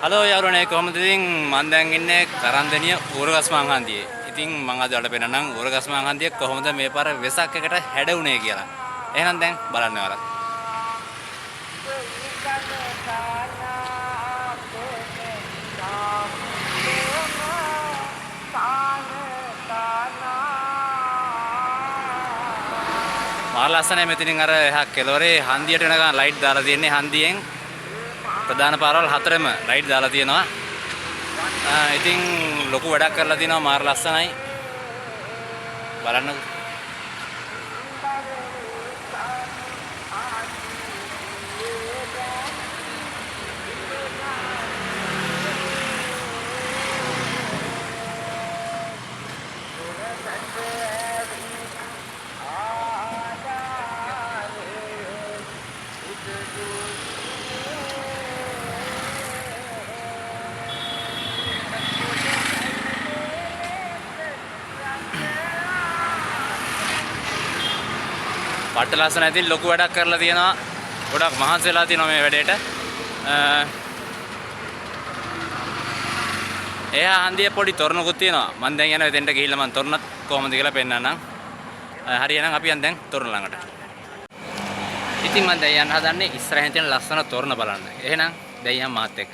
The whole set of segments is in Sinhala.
හලෝ යාළුවනේ කොහොමද ඉතින් මම දැන් ඉන්නේ කරන්දෙනිය ඌරගස්මන් හන්දියේ. ඉතින් මම අද ඔයාලට පෙන්නන්නම් ඌරගස්මන් හන්දියේ කොහොමද මේ පාර වෙසක් එකට හැඩුනේ කියලා. එහෙනම් දැන් බලන්න ඔයාලා. මාර ලස්සනයි මෙතනින් අර එහා කෙළවරේ හන්දියට එනකන් ලයිට් දාලා තියෙන්නේ හන්දියෙන් ප්‍රධාන පාරවල් හතරෙම ලයිට් දාලා තියෙනවා. ඉතින් ලොකු වැඩක් කරලා තිනවා මාර ලස්සනයි. බලන්න. පට්ට ලස්සන ඉතින් ලොකු වැඩක් කරලා තියෙනවා. ගොඩක් මහන්සි වෙලා තියෙනවා මේ වැඩේට. එයා හන්දියේ පොඩි තොරණකුත් තියෙනවා. මම දැන් යනවා එතෙන්ට ගිහිල්ලා මම තොරණත් කොහොමද කියලා පෙන්නන්නම්. හරි එහෙනම් අපි යන් දැන් තොරණ ළඟට. ඉතින් මම දැන් යන්න හදන්නේ ඉස්සරහින් තියෙන ලස්සන තොරණ බලන්න. එහෙනම් දැන් යන් මාත් එක්ක.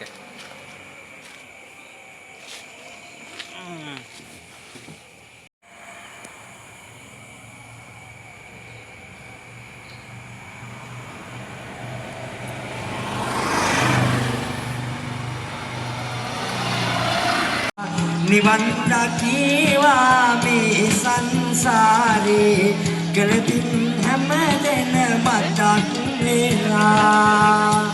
නිවන් දකිවා මේ සංසාරේ කලකින් හැමදෙන මතක් වෙලා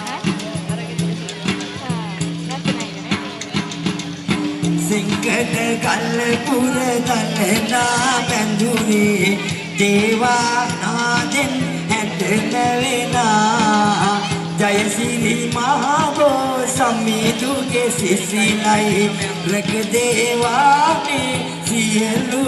සිංකඩ ගල් පුර දලනා බැඳුනේ දේවා නාදෙන් හැදෙන වෙලා ජයසිරි මහබෝ සම්මිතුගේ සිසිලයි රක දේවානේ සියලු